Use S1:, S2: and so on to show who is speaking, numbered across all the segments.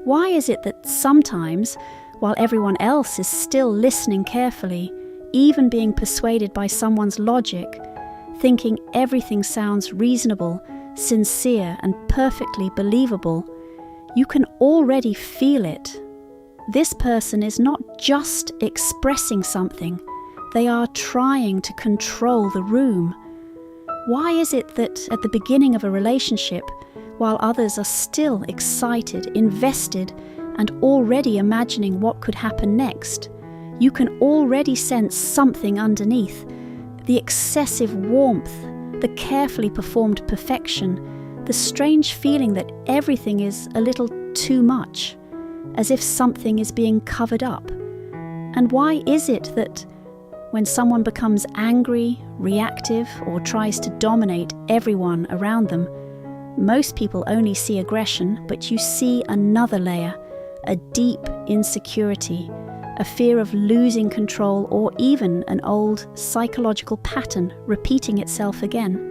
S1: Why is it that sometimes, while everyone else is still listening carefully, even being persuaded by someone's logic, thinking everything sounds reasonable, sincere, and perfectly believable, you can already feel it? This person is not just expressing something, they are trying to control the room. Why is it that at the beginning of a relationship, while others are still excited, invested, and already imagining what could happen next, you can already sense something underneath, the excessive warmth, the carefully performed perfection, the strange feeling that everything is a little too much, as if something is being covered up? And why is it that when someone becomes angry, reactive, or tries to dominate everyone around them, most people only see aggression, but you see another layer, a deep insecurity, a fear of losing control, or even an old psychological pattern repeating itself again?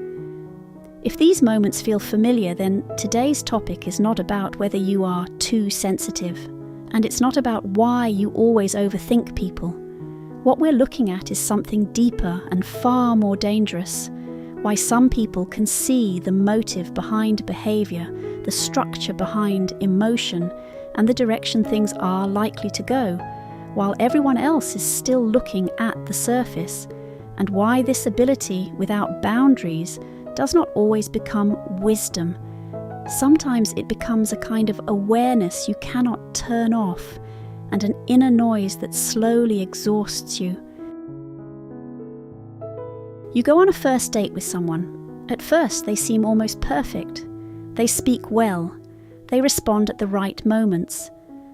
S1: If these moments feel familiar, then today's topic is not about whether you are too sensitive, and it's not about why you always overthink people. What we're looking at is something deeper and far more dangerous. Why some people can see the motive behind behavior, the structure behind emotion, and the direction things are likely to go, while everyone else is still looking at the surface, and why this ability without boundaries does not always become wisdom. Sometimes it becomes a kind of awareness you cannot turn off, and an inner noise that slowly exhausts you. You go on a first date with someone. At first they seem almost perfect. They speak well. They respond at the right moments.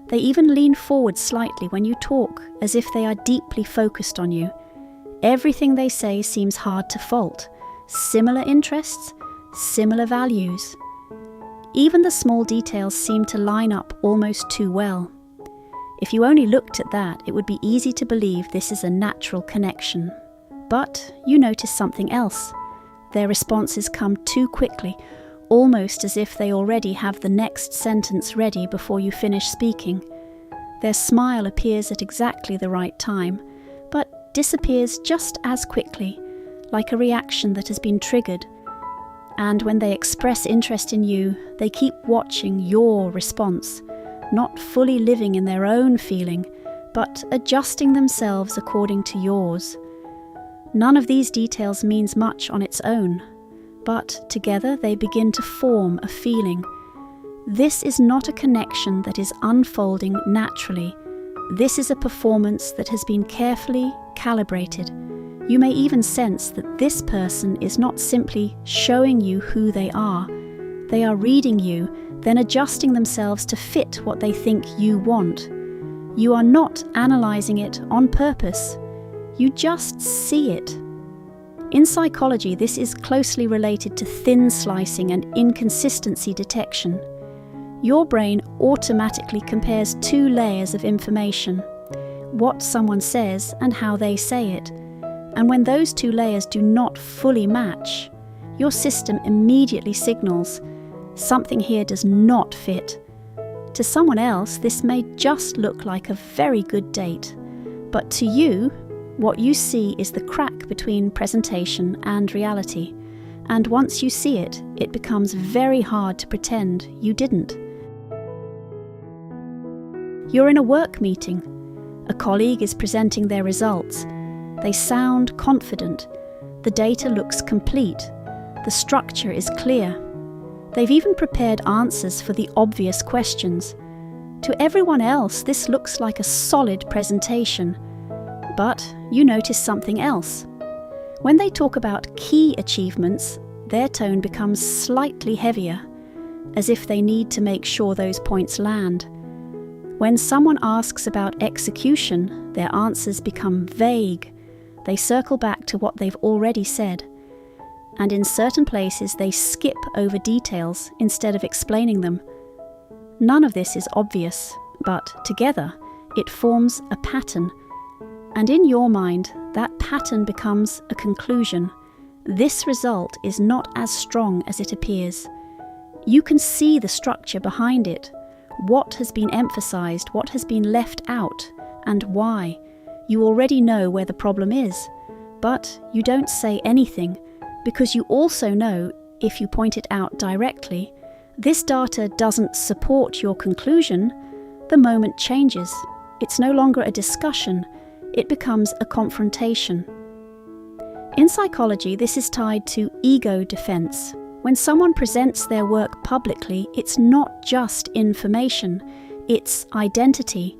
S1: They even lean forward slightly when you talk, as if they are deeply focused on you. Everything they say seems hard to fault. Similar interests, similar values. Even the small details seem to line up almost too well. If you only looked at that, it would be easy to believe this is a natural connection. But you notice something else. Their responses come too quickly, almost as if they already have the next sentence ready before you finish speaking. Their smile appears at exactly the right time, but disappears just as quickly, like a reaction that has been triggered. And when they express interest in you, they keep watching your response, not fully living in their own feeling, but adjusting themselves according to yours. None of these details means much on its own, but together they begin to form a feeling. This is not a connection that is unfolding naturally. This is a performance that has been carefully calibrated. You may even sense that this person is not simply showing you who they are. They are reading you, then adjusting themselves to fit what they think you want. You are not analyzing it on purpose. You just see it. In psychology, this is closely related to thin slicing and inconsistency detection. Your brain automatically compares two layers of information, what someone says and how they say it. And when those two layers do not fully match, your system immediately signals, something here does not fit. To someone else, this may just look like a very good date, but to you, what you see is the crack between presentation and reality, and once you see it, it becomes very hard to pretend you didn't. You're in a work meeting. A colleague is presenting their results. They sound confident. The data looks complete. The structure is clear. They've even prepared answers for the obvious questions. To everyone else, this looks like a solid presentation. But you notice something else. When they talk about key achievements, their tone becomes slightly heavier, as if they need to make sure those points land. When someone asks about execution, their answers become vague. They circle back to what they've already said. And in certain places, they skip over details instead of explaining them. None of this is obvious, but together, it forms a pattern. And in your mind, that pattern becomes a conclusion. This result is not as strong as it appears. You can see the structure behind it. what has been emphasized, what has been left out, and why. You already know where the problem is, but you don't say anything because you also know, if you point it out directly, this data doesn't support your conclusion. The moment changes. It's no longer a discussion, it becomes a confrontation. In psychology, this is tied to ego defense. When someone presents their work publicly, it's not just information, it's identity.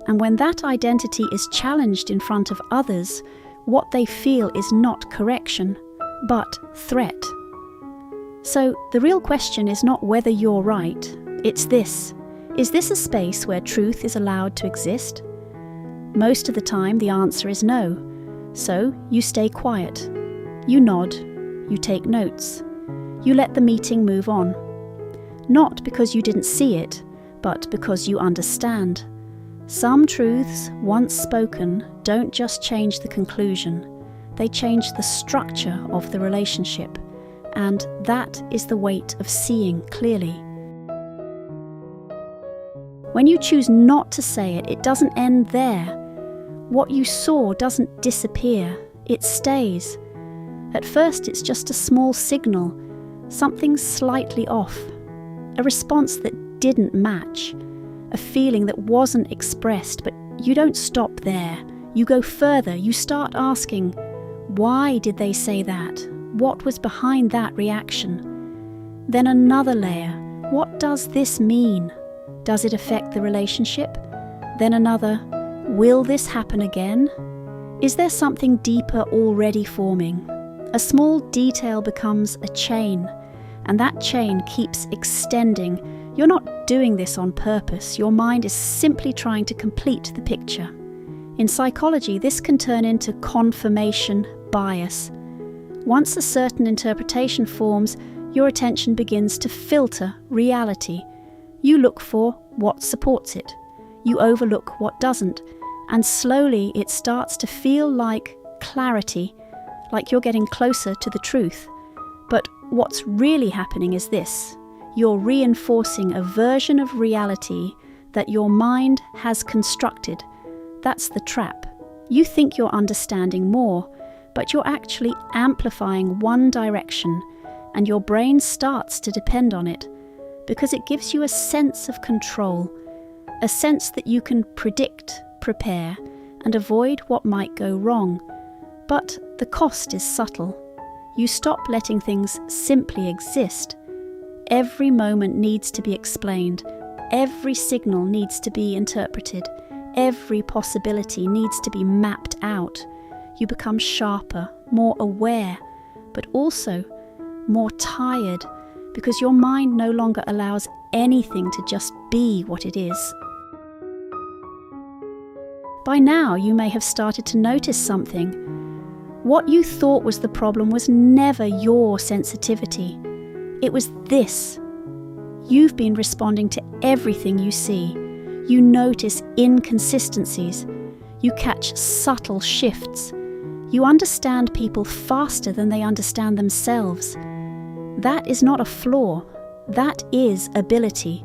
S1: And when that identity is challenged in front of others, what they feel is not correction, but threat. So the real question is not whether you're right, it's this. Is this a space where truth is allowed to exist? Most of the time the answer is no. So you stay quiet. You nod. You take notes. You let the meeting move on. Not because you didn't see it, but because you understand. Some truths, once spoken, don't just change the conclusion. They change the structure of the relationship. And that is the weight of seeing clearly. When you choose not to say it, it doesn't end there. What you saw doesn't disappear, it stays. At first it's just a small signal, something slightly off, a response that didn't match, a feeling that wasn't expressed, but you don't stop there. You go further, you start asking, why did they say that? What was behind that reaction? Then another layer, what does this mean? Does it affect the relationship? Then another, will this happen again? Is there something deeper already forming? A small detail becomes a chain, and that chain keeps extending. You're not doing this on purpose. Your mind is simply trying to complete the picture. In psychology, this can turn into confirmation bias. Once a certain interpretation forms, your attention begins to filter reality. You look for what supports it. You overlook what doesn't. And slowly it starts to feel like clarity, like you're getting closer to the truth. But what's really happening is this. You're reinforcing a version of reality that your mind has constructed. That's the trap. You think you're understanding more, but you're actually amplifying one direction, and your brain starts to depend on it, because it gives you a sense of control, a sense that you can predict, prepare, and avoid what might go wrong. But the cost is subtle. You stop letting things simply exist. Every moment needs to be explained. Every signal needs to be interpreted. Every possibility needs to be mapped out. You become sharper, more aware, but also more tired, because your mind no longer allows anything to just be what it is. By now, you may have started to notice something. What you thought was the problem was never your sensitivity. It was this. You've been responding to everything you see. You notice inconsistencies. You catch subtle shifts. You understand people faster than they understand themselves. That is not a flaw. That is ability.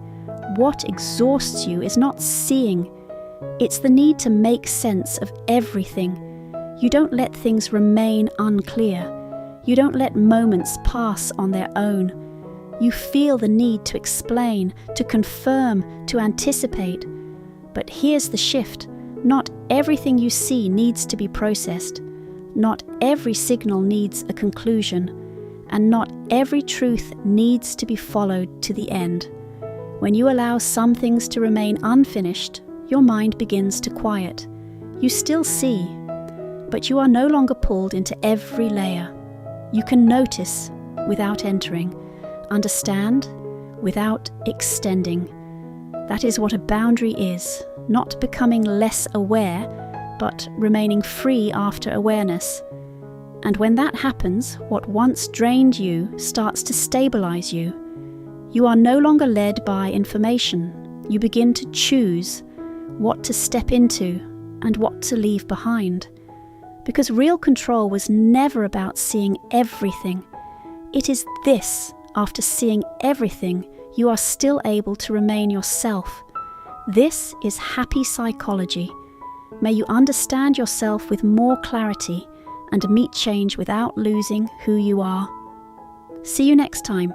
S1: What exhausts you is not seeing. It's the need to make sense of everything. You don't let things remain unclear. You don't let moments pass on their own. You feel the need to explain, to confirm, to anticipate. But here's the shift. Not everything you see needs to be processed. Not every signal needs a conclusion. And not every truth needs to be followed to the end. When you allow some things to remain unfinished, your mind begins to quiet. You still see, but you are no longer pulled into every layer. You can notice without entering, understand without extending. That is what a boundary is, not becoming less aware, but remaining free after awareness. And when that happens, what once drained you starts to stabilize you. You are no longer led by information. You begin to choose what to step into and what to leave behind. Because real control was never about seeing everything. It is this, after seeing everything, you are still able to remain yourself. This is happy psychology. May you understand yourself with more clarity and meet change without losing who you are. See you next time.